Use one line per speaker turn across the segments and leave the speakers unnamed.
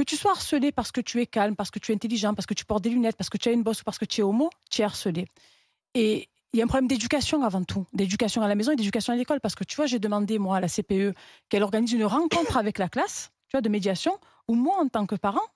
Que tu sois harcelé parce que tu es calme, parce que tu es intelligent, parce que tu portes des lunettes, parce que tu as une bosse ou parce que tu es homo, tu es harcelé. Et il y a un problème d'éducation avant tout, d'éducation à la maison et d'éducation à l'école. Parce que tu vois, j'ai demandé, moi, à la CPE, qu'elle organise une rencontre avec la classe, tu vois, de médiation, où moi, en tant que parent,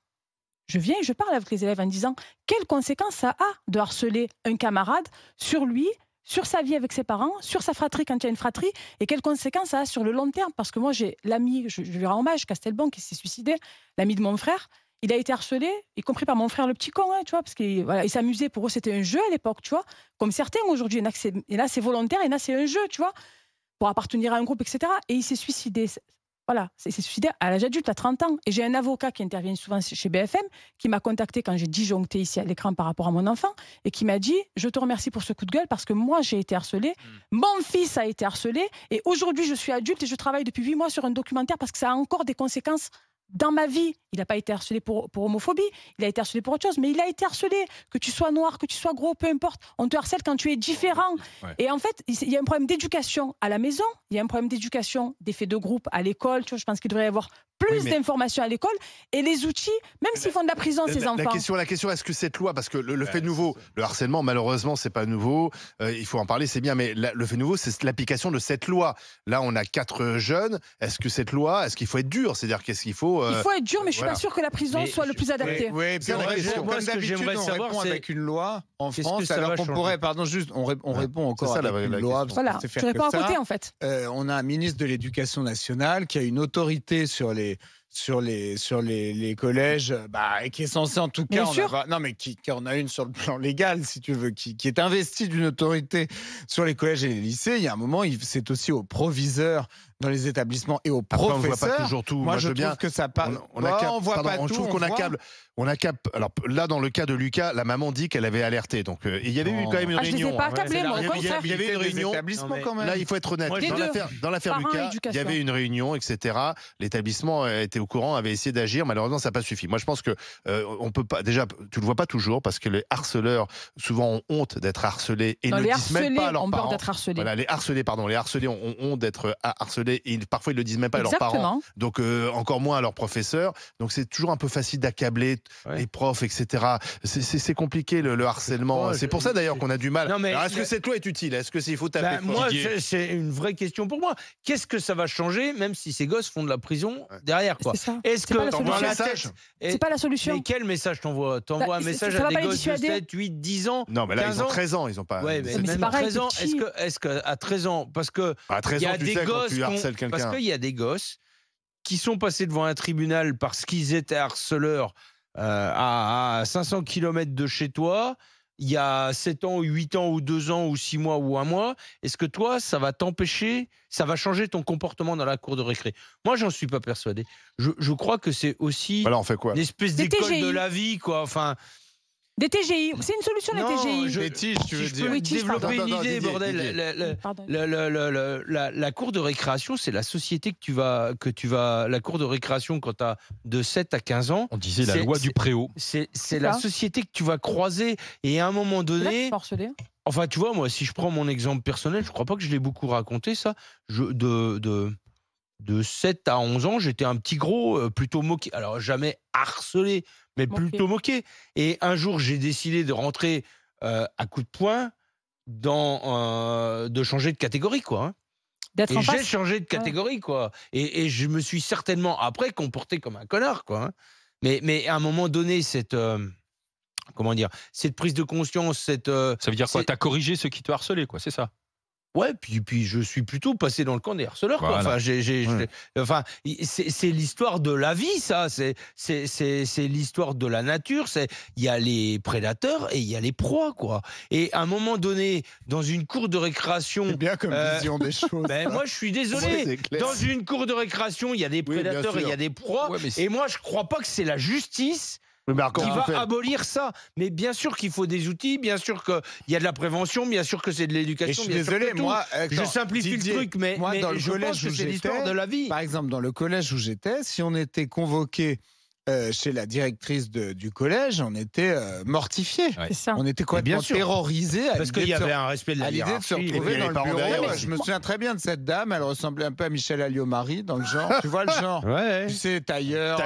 je viens et je parle avec les élèves en disant quelles conséquences ça a de harceler un camarade sur lui, sur sa vie avec ses parents, sur sa fratrie quand il y a une fratrie, et quelles conséquences ça a sur le long terme. Parce que moi, j'ai l'ami, je lui rends hommage, Castelban, qui s'est suicidé, l'ami de mon frère. Il a été harcelé, y compris par mon frère le petit con, hein, tu vois, parce qu'il voilà, il s'amusait, pour eux c'était un jeu à l'époque, tu vois, comme certains aujourd'hui, il y en a c'est volontaire, il y en a c'est un jeu, tu vois, pour appartenir à un groupe, etc. Et il s'est suicidé. Voilà, il s'est suicidé à l'âge adulte, à 30 ans. Et j'ai un avocat qui intervient souvent chez BFM, qui m'a contacté quand j'ai disjoncté ici à l'écran par rapport à mon enfant, et qui m'a dit, je te remercie pour ce coup de gueule, parce que moi j'ai été harcelée, mon fils a été harcelé, et aujourd'hui je suis adulte et je travaille depuis 8 mois sur un documentaire parce que ça a encore des conséquences dans ma vie. Il n'a pas été harcelé pour homophobie, il a été harcelé pour autre chose, mais il a été harcelé, que tu sois noir, que tu sois gros, peu importe, on te harcèle quand tu es différent.
Ouais.
Et en fait, il y a un problème d'éducation à la maison, il y a un problème d'éducation d'effets de groupe à l'école, tu vois, je pense qu'il devrait y avoir plus d'informations à l'école, et les outils, même s'ils font de la prison, ces enfants.
La question, est-ce que cette loi, parce que le fait nouveau, le harcèlement, malheureusement, c'est pas nouveau, il faut en parler, c'est bien, mais le fait nouveau, c'est l'application de cette loi. Là, on a 4 jeunes, est-ce que cette loi, est-ce qu'il faut être dur? C'est-à-dire, qu'est-ce qu'il faut
Il faut être dur, mais je suis
voilà.
pas sûr que la prison soit le plus adapté.
Oui,
C'est la question.
moi,
Comme
ce que
d'habitude,
j'aimerais
on
savoir,
répond
c'est
avec une loi en
qu'est-ce que
France,
ça
alors
va
qu'on
changer
pourrait, pardon, juste, on répond encore
C'est ça,
avec
la
une loi.
question.
Voilà,
parce que c'est
tu
faire
réponds à
que
côté
ça.
en fait.
On a un ministre de l'Éducation nationale qui a une autorité sur les collèges, et qui est censé en tout cas
Bien sûr.
non mais qui en a une sur le plan légal, si tu veux, qui est investi d'une autorité sur les collèges et les lycées. Il y a un moment, c'est aussi aux proviseurs dans les établissements et aux
Après, on ne
professeurs.
voit pas toujours tout.
Moi, je
veux bien.
trouve que ça passe.
On voit
pas
je
tout.
trouve qu'on accable. Alors là, dans le cas de Lucas, la maman dit qu'elle avait alerté. Donc il y avait eu quand même une
Ah, je les ai
réunion.
pas accablés, moi, au
Il y
contraire.
avait une réunion.
Quand même.
Là, il faut être honnête.
Moi,
Dans l'affaire
Parents,
Lucas, il y
éducation.
avait une réunion, etc. L'établissement était au courant, avait essayé d'agir. Malheureusement, ça n'a pas suffi. Moi, je pense que on peut pas. Déjà, tu le vois pas toujours parce que les harceleurs souvent ont honte d'être harcelés et
Non,
ne
les
disent même
harcelés
pas à leurs
ont peur
parents.
d'être harcelés.
Voilà, les harcelés ont honte d'être harcelés et parfois ils le disent même pas à leurs parents.
Exactement.
Donc encore moins à leurs professeurs. Donc c'est toujours un peu facile d'accabler les profs, etc. C'est compliqué le harcèlement. C'est pour ça d'ailleurs qu'on a du mal.
Non, mais
alors est-ce que cette loi est utile? Est-ce que il faut taper fort?
moi, c'est une vraie question pour moi. Qu'est-ce que ça va changer, même si ces gosses font de la prison derrière, quoi?
C'est ça.
Est-ce
C'est pas la
que
solution.
dans la
message
tête,
C'est pas la solution.
mais quel message t'envoies? T'envoies un message
ça
à
va
des
pas les
gosses de
dissuader.
7, 8, 10 ans?
Non, mais là
15
ils ont
ans?
13 ans, ils ont pas.
Ouais, mais
c'est
même
pareil,
13 ans,
c'est petit.
est-ce qu'à 13 ans, parce que
À 13
il y
ans,
a
tu
des
sais quand
gosses
tu harcèles
parce
quelqu'un.
qu'il y a des gosses qui sont passés devant un tribunal parce qu'ils étaient harceleurs à 500 km de chez toi, il y a 7 ans, ou 8 ans, ou 2 ans, ou 6 mois, ou 1 mois. Est-ce que toi, ça va t'empêcher, ça va changer ton comportement dans la cour de récré? Moi, j'en suis pas persuadé. Je crois que c'est aussi
Voilà, on fait quoi?
une espèce
Des
d'école
TGI.
de la vie, quoi. Enfin,
Des TGI, c'est une solution, les TGI.
Des tiges, tu veux
si je
dire.
peux
Oui, tige,
développer
pardon.
une idée,
Didier,
bordel.
Didier.
Pardon.
La cour de récréation, c'est la société que tu vas. La cour de récréation, quand tu as de 7 à 15 ans.
On disait la
c'est-
loi du préau.
C'est la
ça.
société que tu vas croiser. Et à un moment
Là, tu
donné.
peux harceler.
Enfin, tu vois, moi, si je prends mon exemple personnel, je crois pas que je l'ai beaucoup raconté, ça. De 7 à 11 ans, j'étais un petit gros, plutôt moqué. Alors, jamais harcelé, mais
Moqué.
plutôt moqué. Et un jour, j'ai décidé de rentrer à coups de poing de changer de catégorie, quoi. Hein.
D'être
Et
en
j'ai
face.
changé de catégorie, quoi. Et je me suis certainement, après, comporté comme un connard, quoi. Hein. Mais à un moment donné, cette prise de conscience,
Ça veut dire quoi?
c'est-
T'as corrigé ceux qui te harcelaient, quoi, c'est ça?
Ouais, puis je suis plutôt passé dans le camp des harceleurs. Quoi.
Voilà.
Enfin, c'est l'histoire de la vie, ça. C'est l'histoire de la nature. Il y a les prédateurs et il y a les proies, quoi. Et à un moment donné, dans une cour de récréation,
C'est bien comme vision des choses.
ben, moi, je suis
Ouais,
désolé.
c'est clair.
Dans une cour de récréation, il y a des
Oui, bien
prédateurs et il y
sûr.
a des proies.
Ouais, mais
et moi, je crois pas que c'est la justice
Oui, mais alors,
qui
comment
va
tu fais?
abolir ça. Mais bien sûr qu'il faut des outils, bien sûr qu'il y a de la prévention, bien sûr que c'est de
Et je
l'éducation.
suis
bien sûr
désolé,
que tout.
moi,
Je simplifie
Didier,
le truc, mais,
moi, dans le
je pense
collège
que
où
c'est l'histoire
j'étais,
de la vie.
Par exemple, dans le collège où j'étais, si on était convoqué chez la directrice du collège, on était mortifiés.
Ouais.
C'est ça.
On était
bien
complètement
sûr.
terrorisés
Parce qu'il y avait un respect de la
à l'idée de se
hiérarchie.
retrouver
les
dans le
parents
bureau.
derrière
Ouais,
aussi.
je me souviens très bien de cette dame, elle ressemblait un peu à Michel Alliot-Marie dans le genre. Tu vois le genre?
Ouais.
Tu sais, tailleur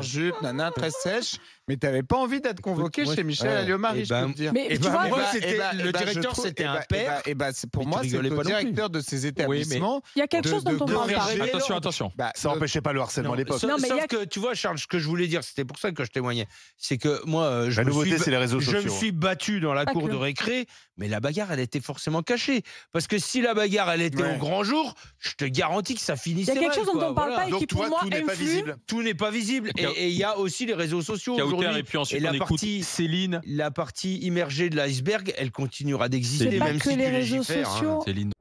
jupe, nana, très sèche, mais tu n'avais pas envie d'être convoqué
moi,
chez Michel
ouais.
Alliot-Marie,
Eh
je
ben,
peux te dire.
Mais
Et
tu
ben,
vois,
moi,
Eh
c'était
ben,
le
eh ben,
directeur,
je trouve-
c'était
eh
un
ben,
père.
pour
Mais tu
moi, c'est
rigolais
le
pas non plus.
directeur de ces établissements.
il y a quelque chose dont on
de
parle pas.
corriger.
Attention.
Bah,
Ça n'empêchait pas le harcèlement à l'époque.
Non, mais
Sauf
il y a-
que, tu vois, Charles, ce que je voulais dire, c'était pour ça que je témoignais, c'est que moi,
La nouveauté, c'est les réseaux
je me
sociaux.
suis battu dans la
Pas
cour
que.
de récré, mais la bagarre, elle était forcément cachée. Parce que si la bagarre, elle était
Ouais.
au grand jour, je te garantis que ça
Il
finissait
y a quelque
mal,
chose dont
quoi.
on parle
Voilà.
pas et
Donc
qui pour
toi,
moi
tout n'est pas
influe.
visible.
Tout n'est pas visible. Et il y a aussi les réseaux sociaux
Kauter,
aujourd'hui.
et puis ensuite,
Et la
on écoute
partie-
Céline.
La partie immergée de l'iceberg, elle continuera d'exister,
C'est pas
même
que
si
les
tu
réseaux
légifères.
sociaux.
Céline.